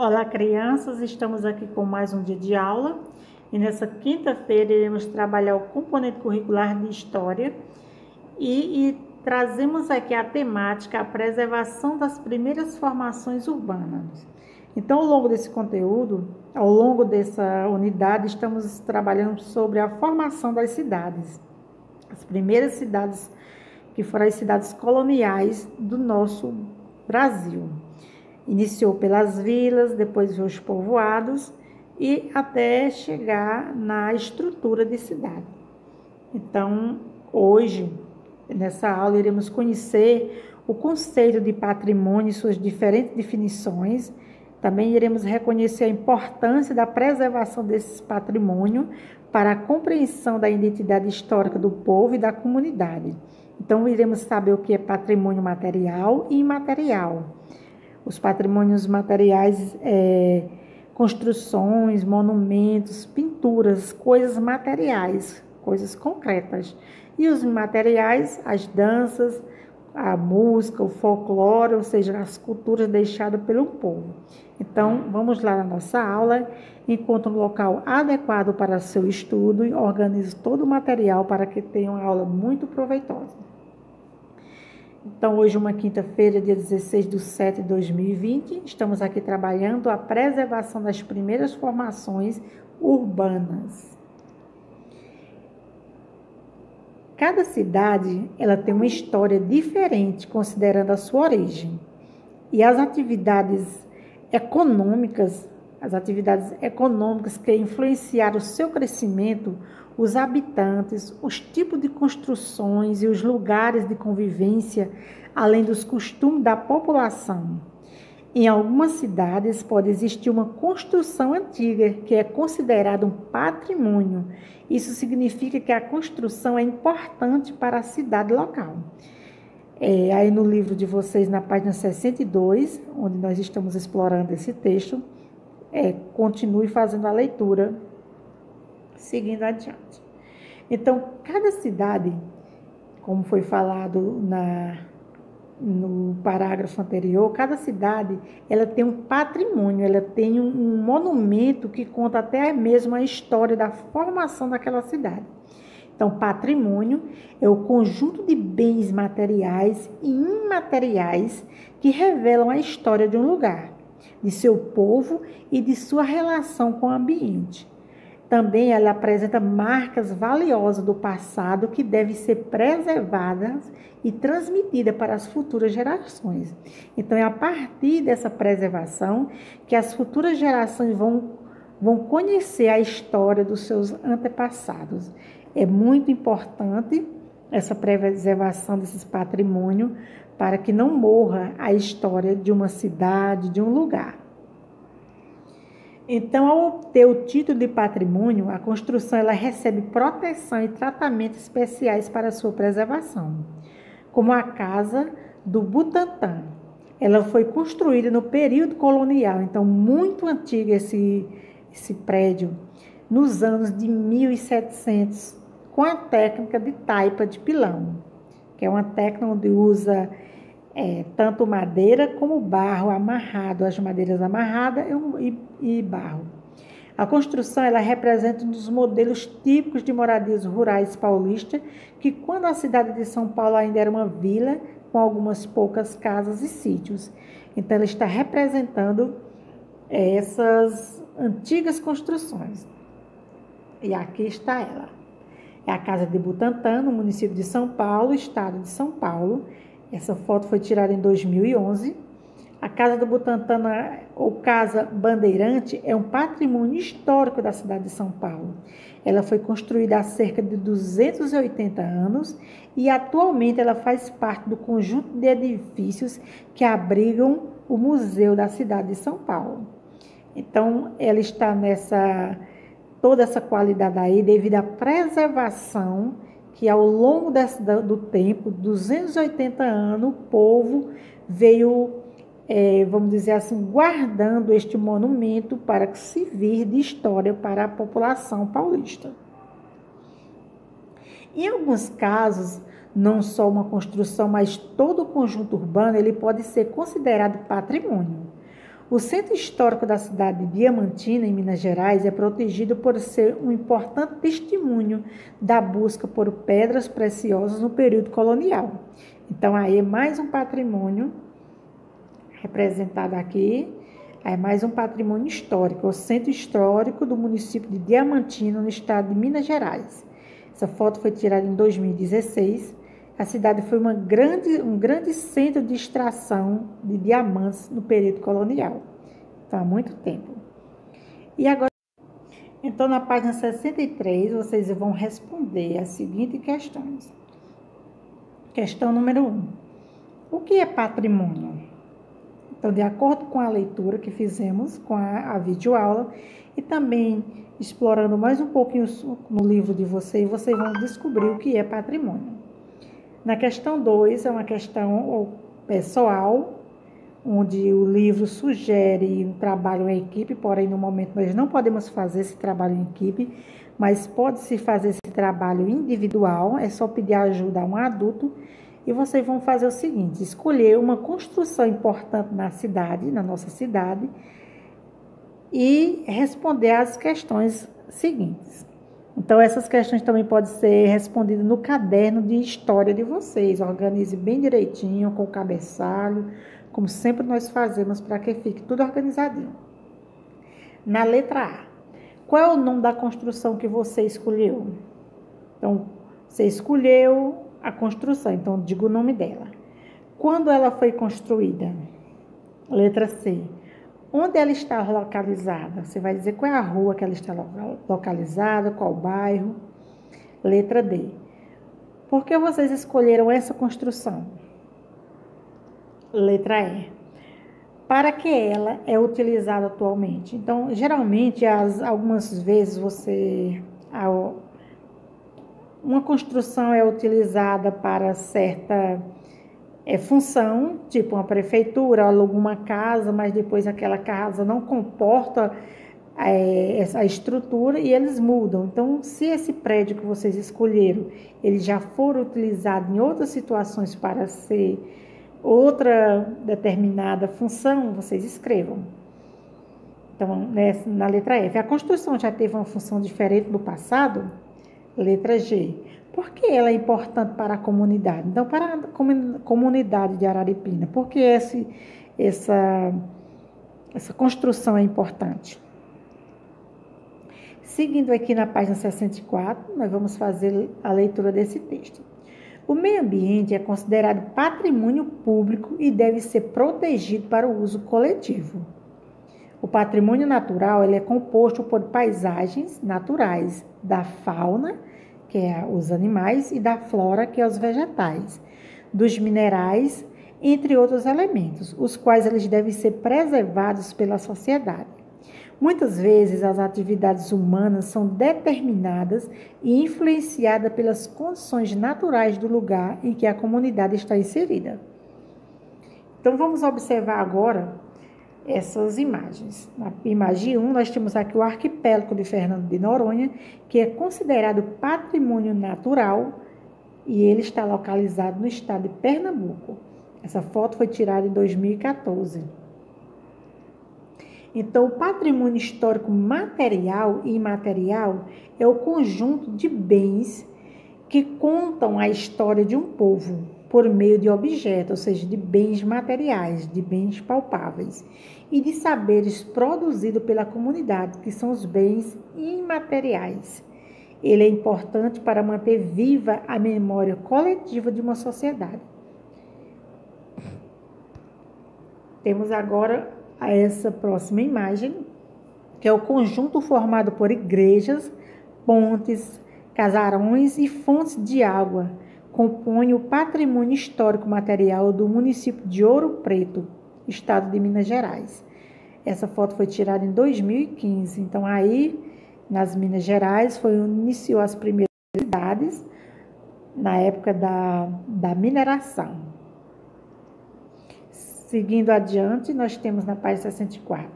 Olá, crianças! Estamos aqui com mais um dia de aula e nessa quinta-feira iremos trabalhar o componente curricular de História e trazemos aqui a temática, a preservação das primeiras formações urbanas. Então, ao longo desse conteúdo, ao longo dessa unidade, estamos trabalhando sobre a formação das cidades, as primeiras cidades que foram as cidades coloniais do nosso Brasil. Iniciou pelas vilas, depois veio os povoados e até chegar na estrutura de cidade. Então, hoje, nessa aula, iremos conhecer o conceito de patrimônio e suas diferentes definições. Também iremos reconhecer a importância da preservação desse patrimônio para a compreensão da identidade histórica do povo e da comunidade. Então, iremos saber o que é patrimônio material e imaterial. Os patrimônios materiais, construções, monumentos, pinturas, coisas materiais, coisas concretas. E os imateriais, as danças, a música, o folclore, ou seja, as culturas deixadas pelo povo. Então, vamos lá na nossa aula, encontre um local adequado para seu estudo e organize todo o material para que tenha uma aula muito proveitosa. Então, hoje, uma quinta-feira, dia 16/7/2020, estamos aqui trabalhando a preservação das primeiras formações urbanas. Cada cidade, ela tem uma história diferente, considerando a sua origem. E as atividades econômicas que influenciaram o seu crescimento, os habitantes, os tipos de construções e os lugares de convivência, além dos costumes da população. Em algumas cidades pode existir uma construção antiga, que é considerada um patrimônio. Isso significa que a construção é importante para a cidade local. Aí no livro de vocês, na página 62, onde nós estamos explorando esse texto, continue fazendo a leitura, seguindo adiante. Então, cada cidade, como foi falado no parágrafo anterior, cada cidade, ela tem um patrimônio, ela tem um monumento que conta até mesmo a história da formação daquela cidade. Então, patrimônio é o conjunto de bens materiais e imateriais que revelam a história de um lugar, de seu povo e de sua relação com o ambiente. Também ela apresenta marcas valiosas do passado que devem ser preservadas e transmitidas para as futuras gerações. Então, é a partir dessa preservação que as futuras gerações vão conhecer a história dos seus antepassados. É muito importante essa preservação desses patrimônios para que não morra a história de uma cidade, de um lugar. Então, ao obter o título de patrimônio, a construção ela recebe proteção e tratamentos especiais para a sua preservação, como a Casa do Butantã. Ela foi construída no período colonial, então muito antigo esse prédio, nos anos de 1700, com a técnica de taipa de pilão, que é uma técnica onde usa tanto madeira como barro amarrado, as madeiras amarradas e barro. A construção ela representa um dos modelos típicos de moradias rurais paulistas, que quando a cidade de São Paulo ainda era uma vila, com algumas poucas casas e sítios. Então, ela está representando essas antigas construções. E aqui está ela. É a Casa de Butantã, no município de São Paulo, estado de São Paulo. Essa foto foi tirada em 2011. A Casa do Butantã, ou Casa Bandeirante, é um patrimônio histórico da cidade de São Paulo. Ela foi construída há cerca de 280 anos e atualmente ela faz parte do conjunto de edifícios que abrigam o Museu da cidade de São Paulo. Então, ela está toda essa qualidade aí devido à preservação que ao longo do tempo, 280 anos, o povo veio, vamos dizer assim, guardando este monumento para que servir de história para a população paulista. Em alguns casos, não só uma construção, mas todo o conjunto urbano, ele pode ser considerado patrimônio. O centro histórico da cidade de Diamantina, em Minas Gerais, é protegido por ser um importante testemunho da busca por pedras preciosas no período colonial. Então, aí é mais um patrimônio representado aqui, é mais um patrimônio histórico, o centro histórico do município de Diamantina, no estado de Minas Gerais. Essa foto foi tirada em 2016. A cidade foi um grande centro de extração de diamantes no período colonial. Então, há muito tempo. E agora, então, na página 63, vocês vão responder as seguintes questões. Questão número 1. O que é patrimônio? Então, de acordo com a leitura que fizemos com a videoaula e também explorando mais um pouquinho no livro de vocês vão descobrir o que é patrimônio. Na questão 2, é uma questão pessoal, onde o livro sugere um trabalho em equipe, porém, no momento, nós não podemos fazer esse trabalho em equipe, mas pode-se fazer esse trabalho individual, é só pedir ajuda a um adulto, e vocês vão fazer o seguinte, escolher uma construção importante na cidade, na nossa cidade, e responder às questões seguintes. Então, essas questões também podem ser respondidas no caderno de história de vocês. Organize bem direitinho, com o cabeçalho, como sempre nós fazemos, para que fique tudo organizadinho. Na letra A, qual é o nome da construção que você escolheu? Então, você escolheu a construção, então diga o nome dela. Quando ela foi construída? Letra C. Onde ela está localizada? Você vai dizer qual é a rua que ela está localizada, qual bairro. Letra D. Por que vocês escolheram essa construção? Letra E. Para que ela é utilizada atualmente? Então, geralmente, algumas vezes uma construção é utilizada para certa função, tipo uma prefeitura, aluga uma casa, mas depois aquela casa não comporta essa estrutura e eles mudam. Então, se esse prédio que vocês escolheram, ele já for utilizado em outras situações para ser outra determinada função, vocês escrevam. Então, na letra F, a construção já teve uma função diferente do passado? Letra G. Por que ela é importante para a comunidade? Então, para a comunidade de Araripina, por que essa construção é importante? Seguindo aqui na página 64, nós vamos fazer a leitura desse texto. O meio ambiente é considerado patrimônio público e deve ser protegido para o uso coletivo. O patrimônio natural ele é composto por paisagens naturais da fauna, que é os animais, e da flora, que é os vegetais, dos minerais, entre outros elementos, os quais eles devem ser preservados pela sociedade. Muitas vezes as atividades humanas são determinadas e influenciadas pelas condições naturais do lugar em que a comunidade está inserida. Então vamos observar agora essas imagens. Na imagem 1, nós temos aqui o arquipélago de Fernando de Noronha, que é considerado patrimônio natural e ele está localizado no estado de Pernambuco. Essa foto foi tirada em 2014. Então, o patrimônio histórico material e imaterial é o conjunto de bens que contam a história de um povo por meio de objetos, ou seja, de bens materiais, de bens palpáveis, e de saberes produzidos pela comunidade, que são os bens imateriais. Ele é importante para manter viva a memória coletiva de uma sociedade. Temos agora essa próxima imagem, que é o conjunto formado por igrejas, pontes, casarões e fontes de água, compõe o patrimônio histórico material do município de Ouro Preto, estado de Minas Gerais. Essa foto foi tirada em 2015. Então, aí, nas Minas Gerais, iniciou as primeiras cidades na época da mineração. Seguindo adiante, nós temos na página 64.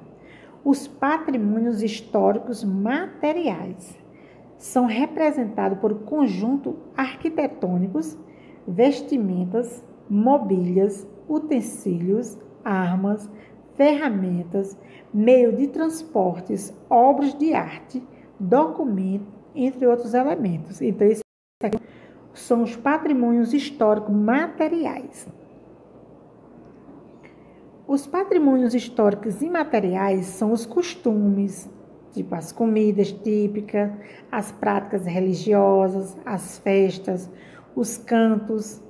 Os patrimônios históricos materiais são representados por conjunto arquitetônicos, vestimentas, mobílias, utensílios, armas, ferramentas, meio de transportes, obras de arte, documentos, entre outros elementos. Então, esses aqui são os patrimônios históricos materiais. Os patrimônios históricos imateriais são os costumes, tipo as comidas típicas, as práticas religiosas, as festas, os cantos,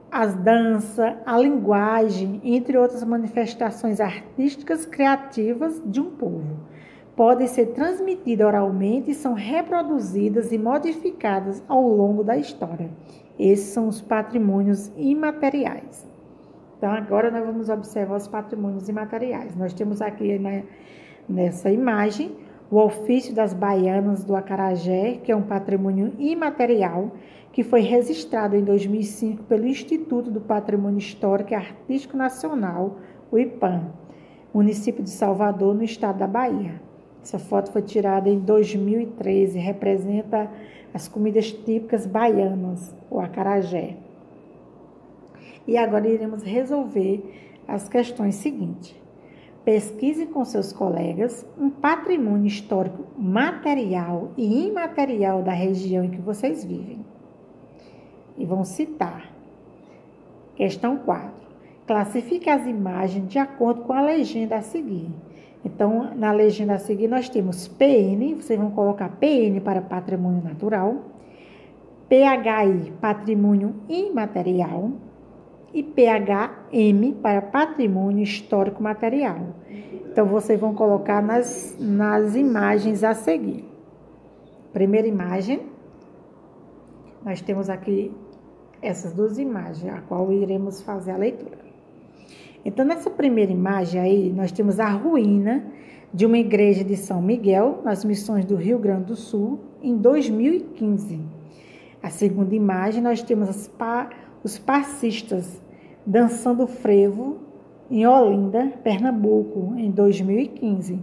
as danças, a linguagem, entre outras manifestações artísticas criativas de um povo. Podem ser transmitidas oralmente e são reproduzidas e modificadas ao longo da história. Esses são os patrimônios imateriais. Então, agora nós vamos observar os patrimônios imateriais. Nós temos aqui, né, nessa imagem, o ofício das baianas do acarajé, que é um patrimônio imaterial, que foi registrado em 2005 pelo Instituto do Patrimônio Histórico e Artístico Nacional, o IPAM, município de Salvador, no estado da Bahia. Essa foto foi tirada em 2013, representa as comidas típicas baianas, o acarajé. E agora iremos resolver as questões seguintes. Pesquise com seus colegas um patrimônio histórico material e imaterial da região em que vocês vivem. E vão citar. Questão 4. Classifique as imagens de acordo com a legenda a seguir. Então, na legenda a seguir, nós temos PN, vocês vão colocar PN para patrimônio natural, PHI, patrimônio imaterial, e PHM para patrimônio histórico material. Então, vocês vão colocar nas imagens a seguir. Primeira imagem, nós temos aqui essas duas imagens, a qual iremos fazer a leitura. Então, nessa primeira imagem aí, nós temos a ruína de uma igreja de São Miguel, nas Missões do Rio Grande do Sul, em 2015. A segunda imagem, nós temos os passistas dançando frevo em Olinda, Pernambuco, em 2015.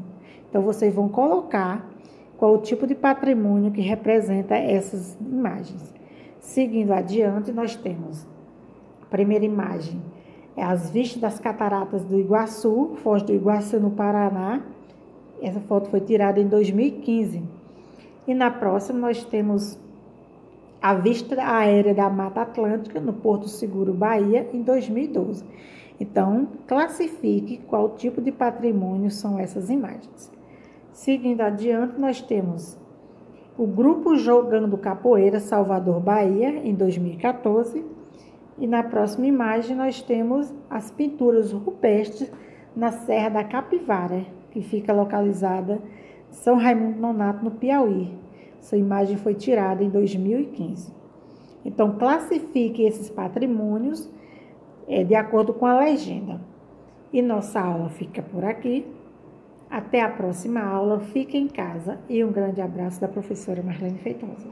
Então, vocês vão colocar qual o tipo de patrimônio que representa essas imagens. Seguindo adiante, nós temos a primeira imagem, é as vistas das cataratas do Iguaçu, Foz do Iguaçu, no Paraná. Essa foto foi tirada em 2015. E na próxima, nós temos a vista aérea da Mata Atlântica, no Porto Seguro, Bahia, em 2012. Então, classifique qual tipo de patrimônio são essas imagens. Seguindo adiante, nós temos o Grupo Jogando Capoeira, Salvador, Bahia, em 2014. E na próxima imagem, nós temos as pinturas rupestres na Serra da Capivara, que fica localizada em São Raimundo Nonato, no Piauí. Essa imagem foi tirada em 2015. Então, classifique esses patrimônios de acordo com a legenda. E nossa aula fica por aqui. Até a próxima aula. Fique em casa. E um grande abraço da professora Marlene Feitosa.